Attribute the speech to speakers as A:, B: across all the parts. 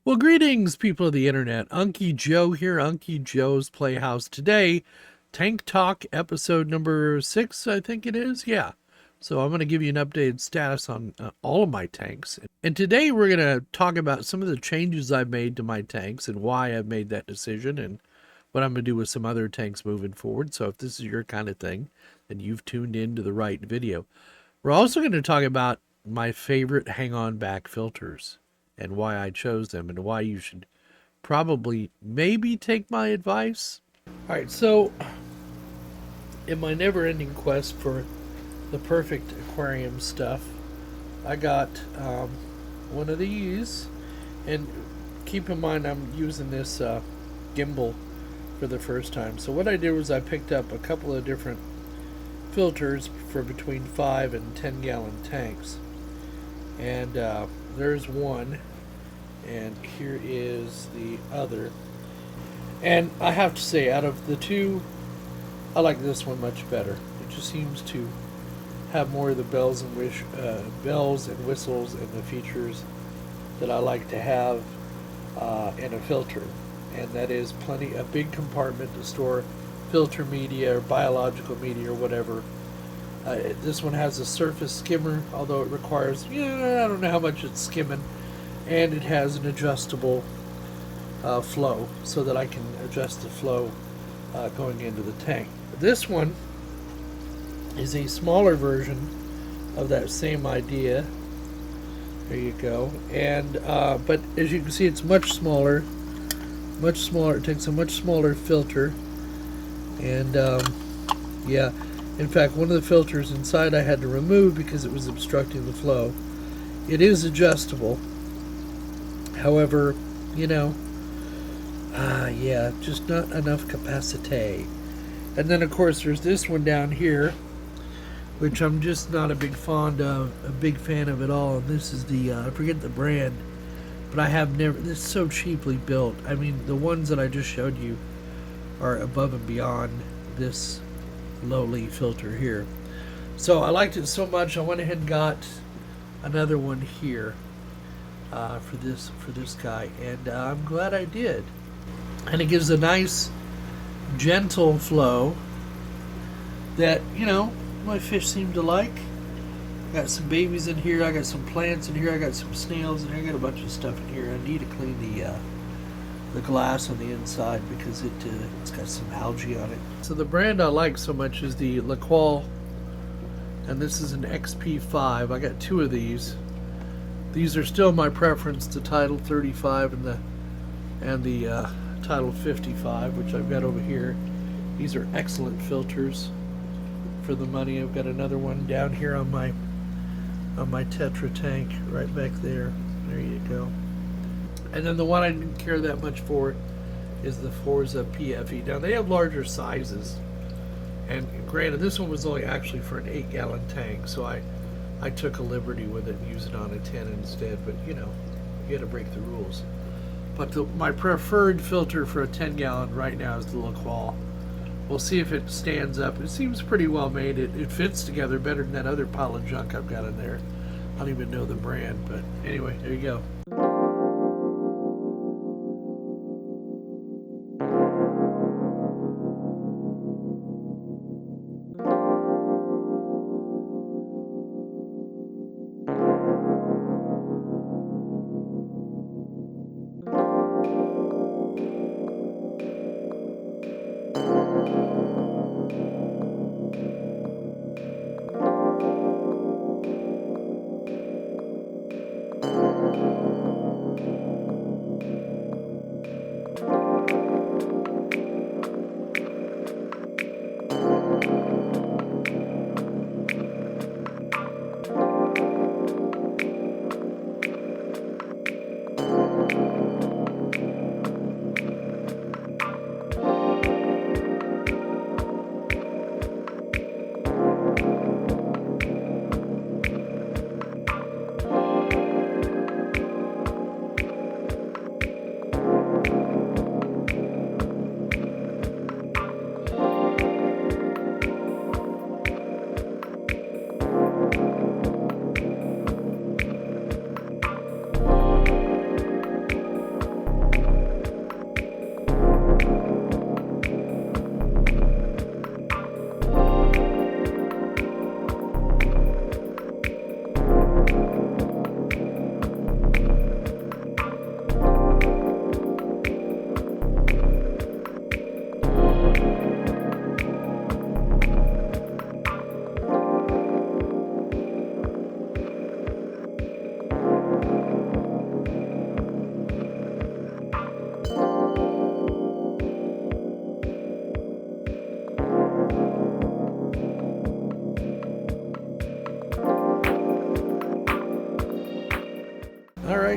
A: Well, greetings, people of the internet. Unky Joe here, Unky Joe's Playhouse. Today, Tank Talk episode number 6, I think it is. Yeah. So I'm going to give you an updated status on all of my tanks. And today we're going to talk about some of the changes I've made to my tanks and why I've made that decision and what I'm going to do with some other tanks moving forward. So if this is your kind of thing, then you've tuned in to the right video. We're also going to talk about my favorite hang on back filters and why I chose them and why you should probably maybe take my advice. All right, so in my never ending quest for the perfect aquarium stuff, I got one of these. And keep in mind, I'm using this gimbal for the first time. So, what I did was I picked up a couple of different filters for between 5 and 10-gallon tanks. And there's one, and here is the other. And I have to say, out of the two, I like this one much better. It just seems to have more of the bells and whistles and the features that I like to have in a filter, and that is a big compartment to store filter media or biological media or whatever. This one has a surface skimmer, although it requires, I don't know how much it's skimming, and it has an adjustable flow so that I can adjust the flow going into the tank. This one is a smaller version of that same idea. There you go. And but as you can see, it's much smaller. Much smaller. It takes a much smaller filter. And yeah, in fact, one of the filters inside I had to remove because it was obstructing the flow. It is adjustable. However, yeah, just not enough capacity. And then, of course, there's this one down here, which I'm just not a big fan of at all. And this is the I forget the brand, but I have never. This is so cheaply built. I mean, the ones that I just showed you are above and beyond this lowly filter here. So I liked it so much, I went ahead and got another one here for this guy, and I'm glad I did. And it gives a nice, gentle flow that my fish seem to like. Got some babies in here. I got some plants in here. I got some snails in here. I got a bunch of stuff in here. I need to clean the glass on the inside because it's got some algae on it. So the brand I like so much is the Laqual, and this is an XP5. I got two of these. These are still my preference, the Tidal 35 and the Tidal 55, which I've got over here. These are excellent filters for the money. I've got another one down here on my Tetra tank right back there. There you go. And then the one I didn't care that much for is the Forza PFE. Now they have larger sizes, and granted, this one was only actually for an 8-gallon tank, so I took a liberty with it and used it on a 10 instead. But you got to break the rules. But my preferred filter for a 10-gallon right now is the Laqual. We'll see if it stands up. It seems pretty well made. It fits together better than that other pile of junk I've got in there. I don't even know the brand, but anyway, there you go.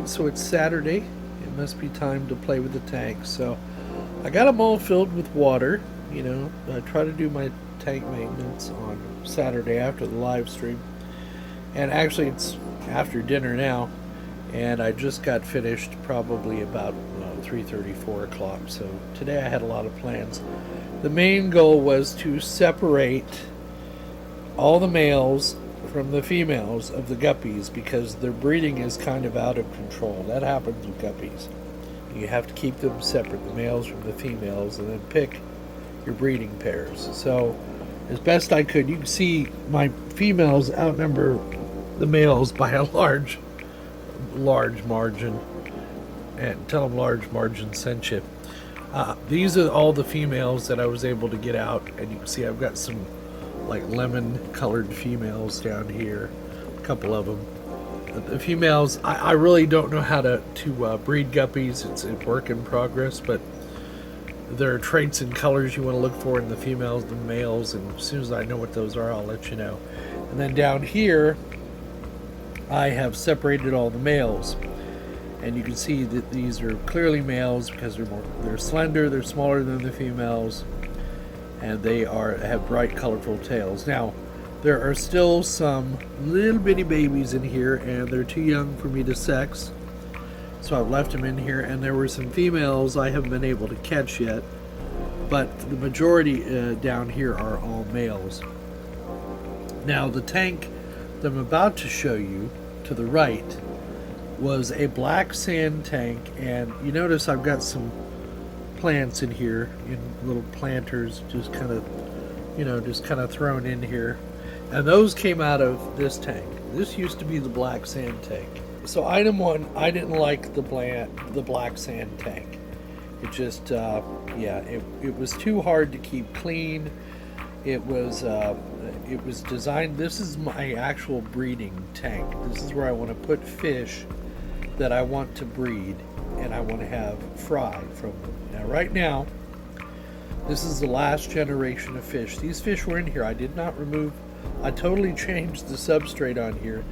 A: Alright, so it's Saturday. It must be time to play with the tanks. So I got them all filled with water. You know, I try to do my tank maintenance on Saturday after the live stream. And actually it's after dinner now. And I just got finished probably about 3:30, 4 o'clock. So today I had a lot of plans. The main goal was to separate all the males from the females of the guppies because their breeding is kind of out of control. That happens with guppies. You have to keep them separate, the males from the females, and then pick your breeding pairs. So as best I could, you can see my females outnumber the males by a large margin. And tell them large margin sent you. These are all the females that I was able to get out, and you can see I've got some like lemon colored females down here, a couple of them. The females, I really don't know how to breed guppies. It's a work in progress, but there are traits and colors you want to look for in the females, the males, and as soon as I know what those are, I'll let you know. And then down here I have separated all the males, and you can see that these are clearly males because they're slender, they're smaller than the females, and they have bright colorful tails. Now there are still some little bitty babies in here, and they're too young for me to sex, so I've left them in here. And there were some females I haven't been able to catch yet, but the majority down here are all males. Now the tank that I'm about to show you to the right was a black sand tank, and you notice I've got some plants in here in little planters just kind of thrown in here, and those came out of this tank. This used to be the black sand tank. So item one, I didn't like the black sand tank. It just it was too hard to keep clean. It was designed, this is my actual breeding tank. This is where I want to put fish that I want to breed and I want to have fry from them. Now right now, this is the last generation of fish. These fish were in here. I totally changed the substrate on here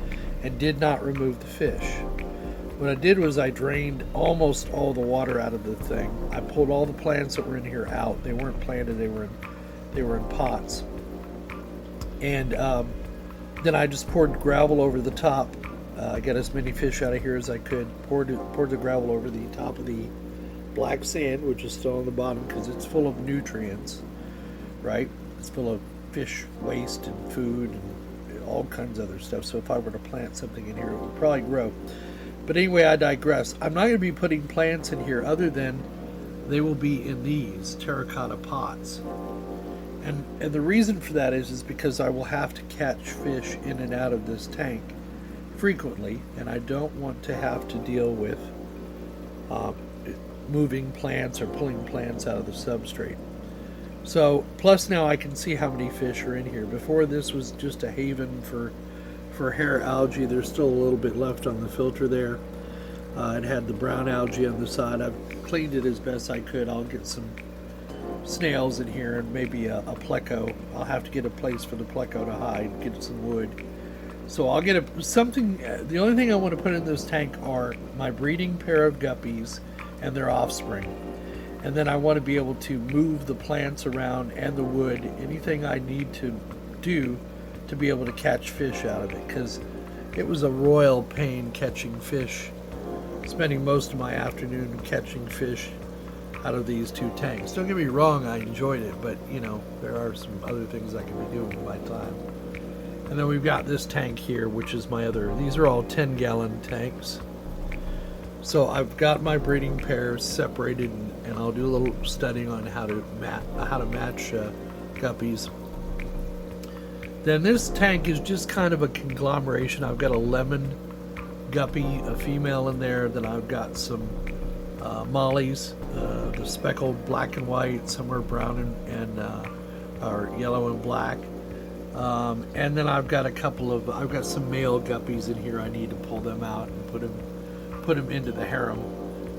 A: and did not remove the fish. What I did was I drained almost all the water out of the thing. I pulled all the plants that were in here out. They weren't planted, they were in pots. And then I just poured gravel over the top. I got as many fish out of here as I could. Poured the gravel over the top of the black sand, which is still on the bottom because it's full of nutrients, right? It's full of fish waste and food and all kinds of other stuff. So if I were to plant something in here, it would probably grow. But anyway, I digress. I'm not going to be putting plants in here other than they will be in these terracotta pots. And the reason for that is because I will have to catch fish in and out of this tank frequently, and I don't want to have to deal with moving plants or pulling plants out of the substrate. So, plus now I can see how many fish are in here. Before, this was just a haven for hair algae. There's still a little bit left on the filter there. It had the brown algae on the side. I've cleaned it as best I could. I'll get some snails in here and maybe a pleco. I'll have to get a place for the pleco to hide, get some wood. So I'll get something. The only thing I want to put in this tank are my breeding pair of guppies and their offspring. And then I want to be able to move the plants around and the wood, anything I need to do to be able to catch fish out of it, because it was a royal pain catching fish, spending most of my afternoon catching fish out of these two tanks. Don't get me wrong, I enjoyed it, but you know, there are some other things I can be doing with my time. And then we've got this tank here, which is my other, these are all 10-gallon tanks. So I've got my breeding pairs separated, and I'll do a little studying on how to match guppies. Then this tank is just kind of a conglomeration. I've got a lemon guppy, a female in there. Then I've got some mollies, the speckled black and white. Some are brown and or yellow and black. And then I've got I've got some male guppies in here. I need to pull them out and put them into the harem,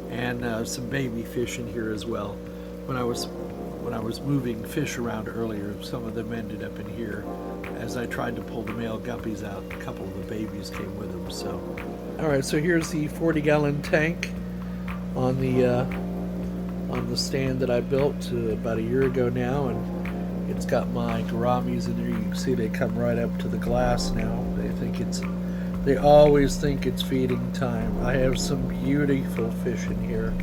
A: and some baby fish in here as well. When I was moving fish around earlier, some of them ended up in here. As I tried to pull the male guppies out, a couple of the babies came with them. So All right, so here's the 40-gallon tank on the stand that I built about a year ago now, and it's got my gouramis in there. You can see they come right up to the glass now. They always think it's feeding time. I have some beautiful fish in here.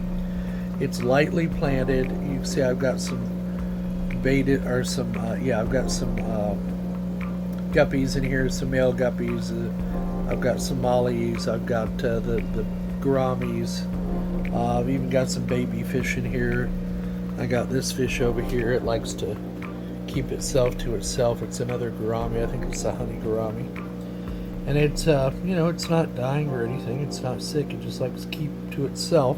A: It's lightly planted. You can see I've got some baited, or some, I've got some guppies in here, some male guppies. I've got some mollies. I've got the gouramis. I've even got some baby fish in here. I got this fish over here. It likes to keep itself to itself. It's another gourami. I think it's a honey gourami. And it's, it's not dying or anything. It's not sick. It just likes to keep to itself.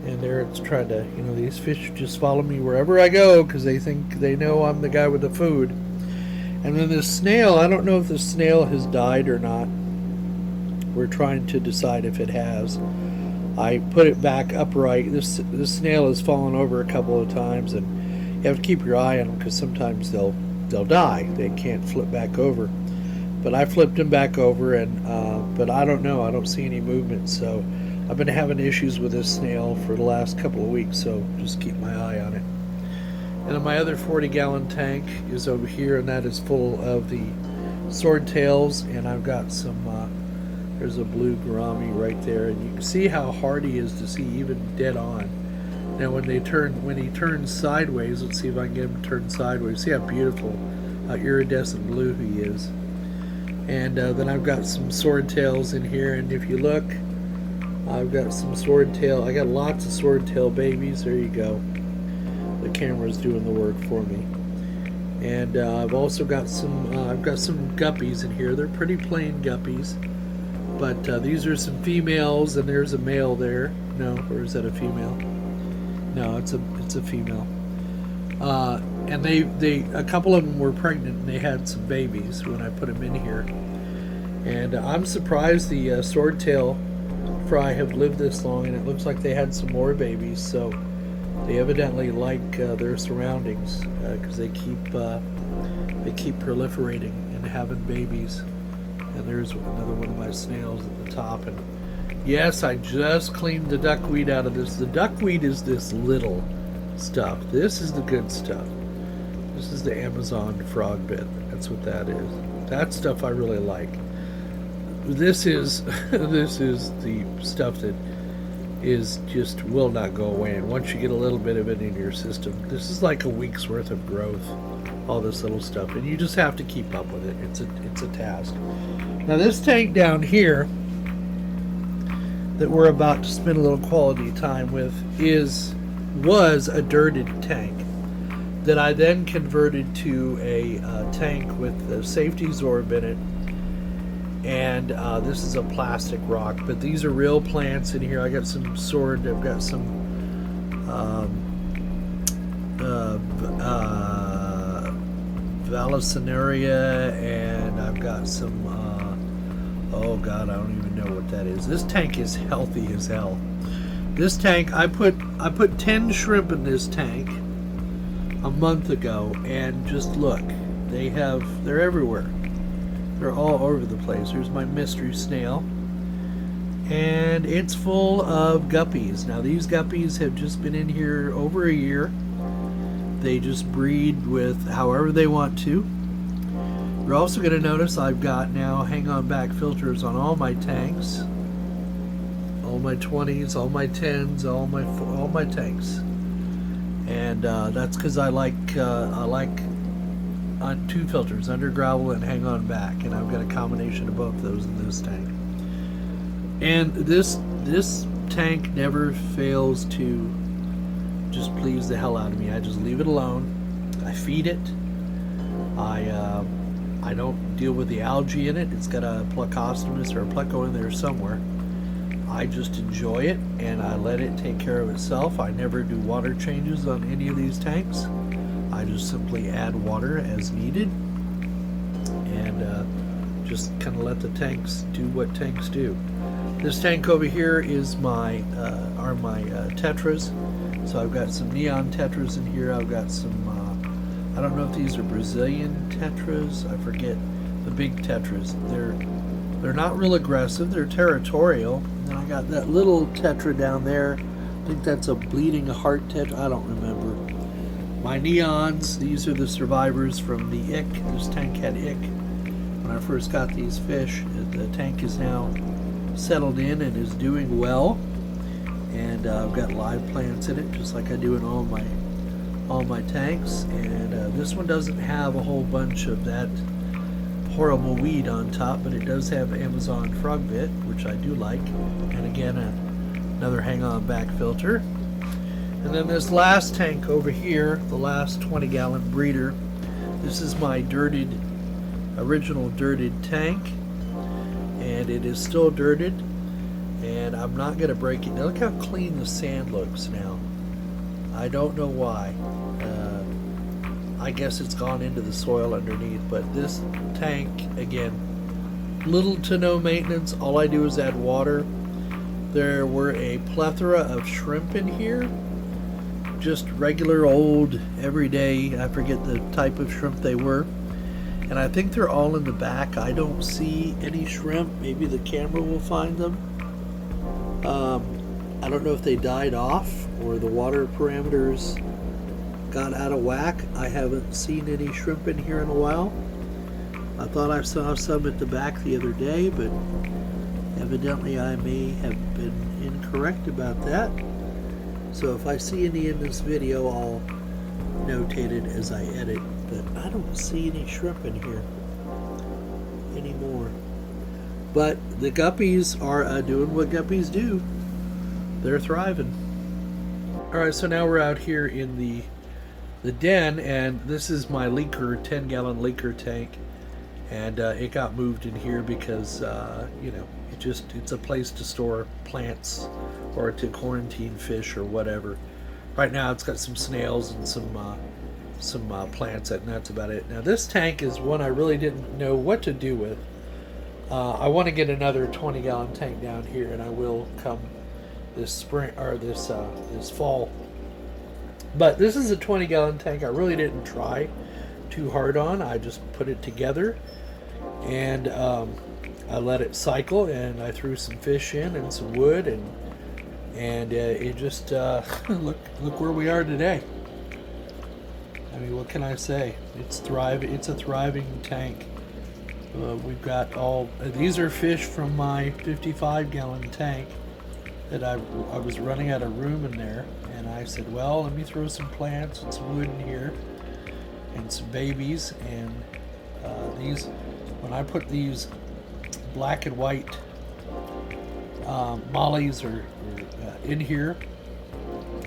A: And there it's trying to, these fish just follow me wherever I go because they think they know I'm the guy with the food. And then this snail, I don't know if the snail has died or not. We're trying to decide if it has. I put it back upright. This snail has fallen over a couple of times, and you have to keep your eye on them because sometimes they'll die. They can't flip back over. But I flipped them back over, and but I don't know. I don't see any movement, so I've been having issues with this snail for the last couple of weeks, so just keep my eye on it. And then my other 40-gallon tank is over here, and that is full of the swordtails, and I've got some, there's a blue gourami right there, and you can see how hard he is to see even dead on. Now when he turns sideways, let's see if I can get him to turn sideways. See how beautiful, how iridescent blue he is. And then I've got some swordtails in here, and if you look, I've got some swordtail. I got lots of swordtail babies. There you go. The camera's doing the work for me. And I've also got some guppies in here. They're pretty plain guppies, but these are some females, and there's a male there. No, or is that a female? No, it's a female. And a couple of them were pregnant, and they had some babies when I put them in here. And I'm surprised the swordtail fry have lived this long, and it looks like they had some more babies, so they evidently like their surroundings because they keep proliferating and having babies. And there's another one of my snails at the top. And yes, I just cleaned the duckweed out of this. The duckweed is this little stuff. This is the good stuff. This is the Amazon frog bit. That's what that is. That stuff I really like. This is the stuff that is just will not go away, and once you get a little bit of it in your system, this is like a week's worth of growth, all this little stuff, and you just have to keep up with it. It's a task. Now this tank down here that we're about to spend a little quality time with was a dirted tank that I then converted to a tank with a safety Zorb in it. And this is a plastic rock, but these are real plants in here. I got some sword. I've got some Vallisneria, and I've got some oh god, I don't even know what that is. This tank is healthy as hell. This tank, I put 10 shrimp in this tank a month ago, and just look, they're everywhere. They're all over the place. Here's my mystery snail. And it's full of guppies. Now these guppies have just been in here over a year. They just breed with however they want to. You're also going to notice I've got now hang-on back filters on all my tanks. All my 20s, all my 10s, all my tanks. And that's because I like on 2 filters, under gravel and hang on back, and I've got a combination of both those in this tank. And this tank never fails to just please the hell out of me. I just leave it alone. I feed it. I don't deal with the algae in it. It's got a Plecostomus or a pleco in there somewhere. I just enjoy it, and I let it take care of itself. I never do water changes on any of these tanks. I just simply add water as needed, and just kind of let the tanks do what tanks do. This tank over here is my tetras. So I've got some neon tetras in here. I've got some I don't know if these are Brazilian tetras. I forget the big tetras. They're not real aggressive. They're territorial. And I got that little tetra down there. I think that's a bleeding heart tetra. I don't remember. My neons, these are the survivors from the ick. This tank had ick when I first got these fish. The tank is now settled in and is doing well. And I've got live plants in it, just like I do in all my tanks. And this one doesn't have a whole bunch of that horrible weed on top, but it does have Amazon frog bit, which I do like. And again, another hang-on back filter. And then this last tank over here, the last 20-gallon breeder. This is my original dirted tank, and it is still dirted. And I'm not going to break it. Now look how clean the sand looks now. I don't know why. I guess it's gone into the soil underneath. But this tank, again, little to no maintenance. All I do is add water. There were a plethora of shrimp in here. Just regular old, everyday, I forget the type of shrimp they were. And I think they're all in the back. I don't see any shrimp. Maybe the camera will find them. I don't know if they died off or the water parameters got out of whack. I haven't seen any shrimp in here in a while. I thought I saw some at the back the other day, but evidently I may have been incorrect about that. So if I see any in this video, I'll notate it as I edit. But I don't see any shrimp in here anymore. But the guppies are doing what guppies do. They're thriving. Alright, so now we're out here in the den, and this is my leaker, 10-gallon leaker tank. And it got moved in here because, you know, it's a place to store plants or to quarantine fish or whatever. Right now it's got some snails and some plants, and that's about it. Now this tank is one I really didn't know what to do with. I want to get another 20-gallon tank down here, and I will come this spring or this fall. But this is a 20-gallon tank I really didn't try too hard on. I just put it together, and I let it cycle, and I threw some fish in and some wood, and it just look where we are today. I mean, what can I say? It's a thriving tank. We've got these are fish from my 55-gallon tank that I was running out of room in there, and I said, well, let me throw some plants and some wood in here and some babies. And when I put these black and white mollies in here,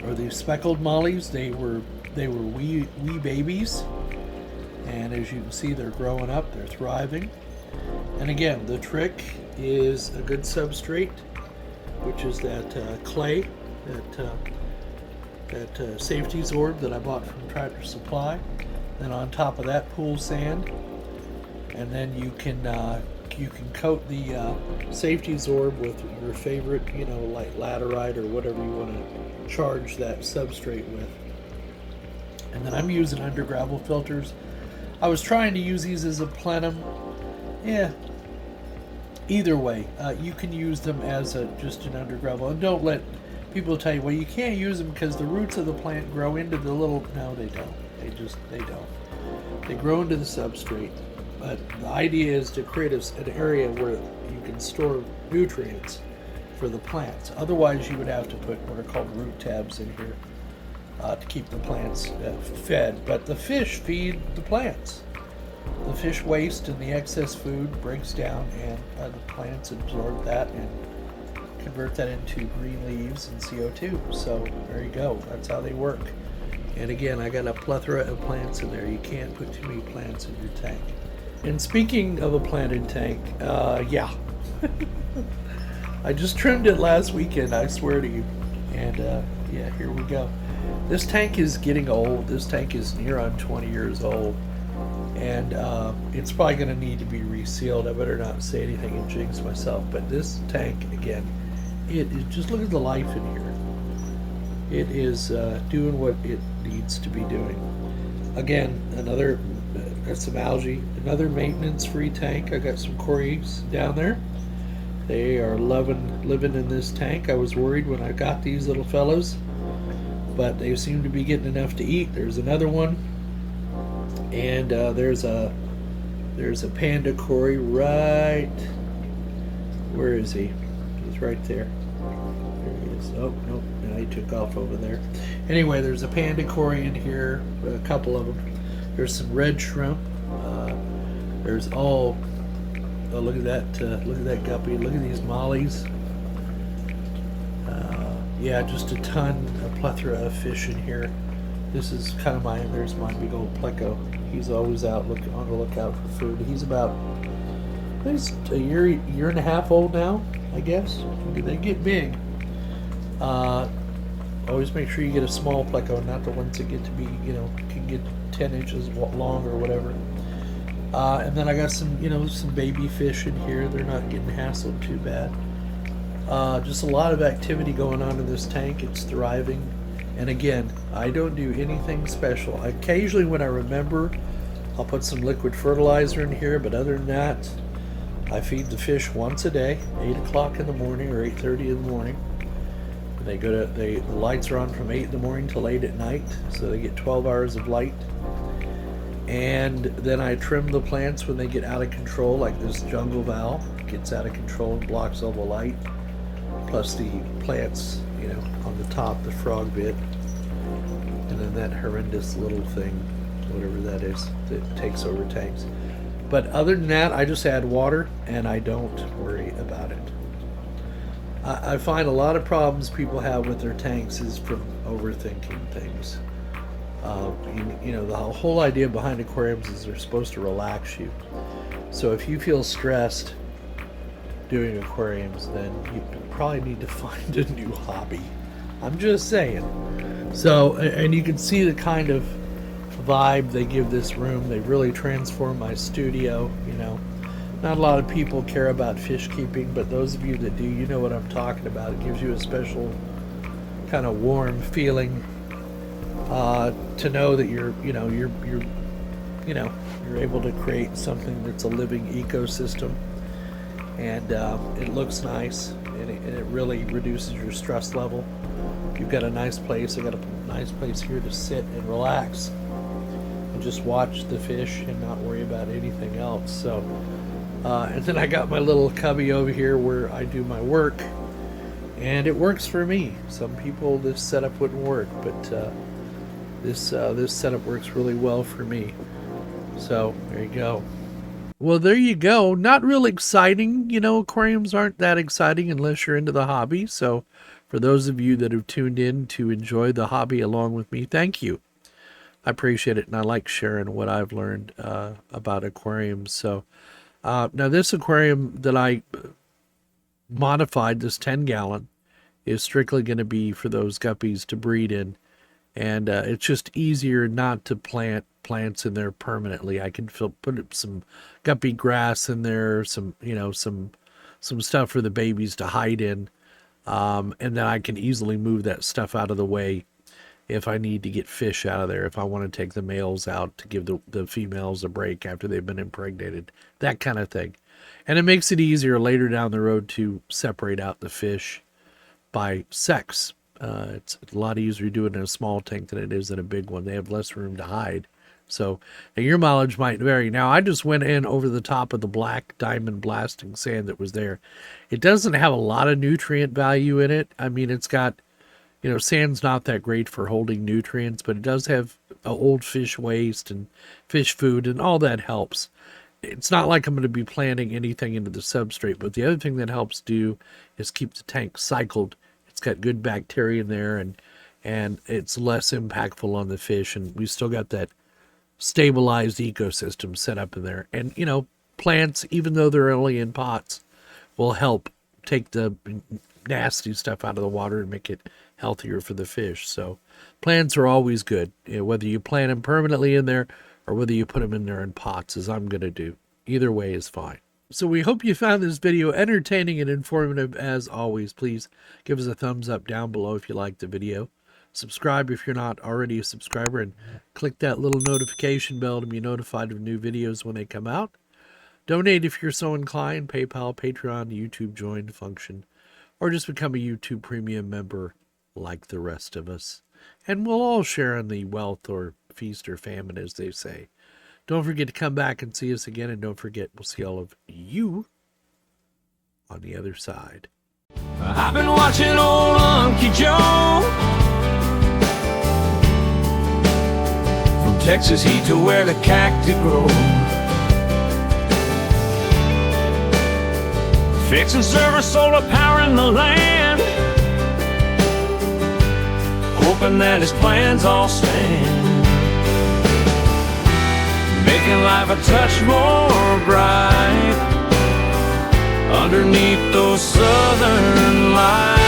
A: or these speckled mollies, they were wee babies. And as you can see, they're growing up, they're thriving. And again, the trick is a good substrate, which is that clay, that safety zorb that I bought from Tractor Supply. Then on top of that, pool sand. And then you can coat the safety zorb with your favorite, you know, like laterite or whatever you want to charge that substrate with. And then I'm using under gravel filters. I was trying to use these as a plenum. Yeah. Either way, you can use them as just an under gravel. And don't let people tell you, well, you can't use them because the roots of the plant grow into the little... No, they don't. They don't. They grow into the substrate. But the idea is to create an area where you can store nutrients for the plants. Otherwise, you would have to put what are called root tabs in here to keep the plants fed. But the fish feed the plants. The fish waste and the excess food breaks down, and the plants absorb that and convert that into green leaves and CO2. So there you go. That's how they work. And again, I got a plethora of plants in there. You can't put too many plants in your tank. And speaking of a planted tank, yeah. I just trimmed it last weekend, I swear to you. And yeah, here we go. This tank is getting old. This tank is near on 20 years old. And it's probably going to need to be resealed. I better not say anything and jinx myself. But this tank, again, just look at the life in here. It is doing what it needs to be doing. Again, another got some algae. Another maintenance-free tank. I got some cories down there. They are living in this tank. I was worried when I got these little fellows, but they seem to be getting enough to eat. There's another one, and there's a panda cory right. Where is he? He's right there. There he is. Oh nope, now he took off over there. Anyway, there's a panda cory in here. A couple of them. There's some red shrimp. There's all. Oh, look at that! Look at that guppy! Look at these mollies. Yeah, just a plethora of fish in here. This is kind of there's my big old pleco. He's always out on the lookout for food. He's about, he's a year and a half old now, I guess. They get big. Always make sure you get a small pleco, not the ones that get to be, can get 10 inches long or whatever. And then I got some, some baby fish in here. They're not getting hassled too bad. Just a lot of activity going on in this tank. It's thriving. And again, I don't do anything special. Occasionally when I remember, I'll put some liquid fertilizer in here, but other than that, I feed the fish once a day, 8 o'clock in the morning or 8:30 in the morning. They the lights are on from 8 in the morning till 8 at night, so they get 12 hours of light. And then I trim the plants when they get out of control, like this jungle val gets out of control and blocks all the light, plus the plants, on the top, the frog bit, and then that horrendous little thing, whatever that is, that takes over tanks. But other than that, I just add water and I don't worry about it. I find a lot of problems people have with their tanks is from overthinking things. The whole idea behind aquariums is they're supposed to relax you. So if you feel stressed doing aquariums, then you probably need to find a new hobby. I'm just saying. So, and you can see the kind of vibe they give this room. They really transformed my studio. Not a lot of people care about fish keeping, but those of you that do, you know what I'm talking about. It gives you a special kind of warm feeling to know that you're able to create something that's a living ecosystem, and it looks nice, and it really reduces your stress level. You've got a nice place. I got a nice place here to sit and relax and just watch the fish and not worry about anything else. So. And then I got my little cubby over here where I do my work, and it works for me. Some people, this setup wouldn't work, but this setup works really well for me. So there you go. Well, there you go. Not real exciting. Aquariums aren't that exciting unless you're into the hobby. So for those of you that have tuned in to enjoy the hobby along with me, thank you. I appreciate it, and I like sharing what I've learned about aquariums. So. Now this aquarium that I modified, this 10-gallon, is strictly going to be for those guppies to breed in, and it's just easier not to plant plants in there permanently. I can put some guppy grass in there, some stuff for the babies to hide in, and then I can easily move that stuff out of the way if I need to get fish out of there, if I want to take the males out to give the females a break after they've been impregnated, that kind of thing. And it makes it easier later down the road to separate out the fish by sex. It's a lot easier to do it in a small tank than it is in a big one. They have less room to hide. So, and your mileage might vary. Now, I just went in over the top of the black diamond blasting sand that was there. It doesn't have a lot of nutrient value in it. I mean, it's got... sand's not that great for holding nutrients, but it does have old fish waste and fish food, and all that helps. It's not like I'm going to be planting anything into the substrate, but the other thing that helps do is keep the tank cycled. It's got good bacteria in there, and it's less impactful on the fish, and we still got that stabilized ecosystem set up in there. And, plants, even though they're only in pots, will help take the nasty stuff out of the water and make it healthier for the fish. So plants are always good, whether you plant them permanently in there or whether you put them in there in pots, as I'm going to do. Either way is fine. So we hope you found this video entertaining and informative. As always, please give us a thumbs up down below if you liked the video. Subscribe if you're not already a subscriber, and click that little notification bell to be notified of new videos when they come out. Donate if you're so inclined. PayPal, Patreon, YouTube join function, or just become a YouTube premium member like the rest of us. And we'll all share in the wealth or feast or famine, as they say. Don't forget to come back and see us again, and don't forget, we'll see all of you on the other side.
B: I've been watching old Unky Joe. From Texas heat to where the cacti grow. Fixing server solar power in the land, hoping that his plans all stand, making life a touch more bright underneath those southern lights.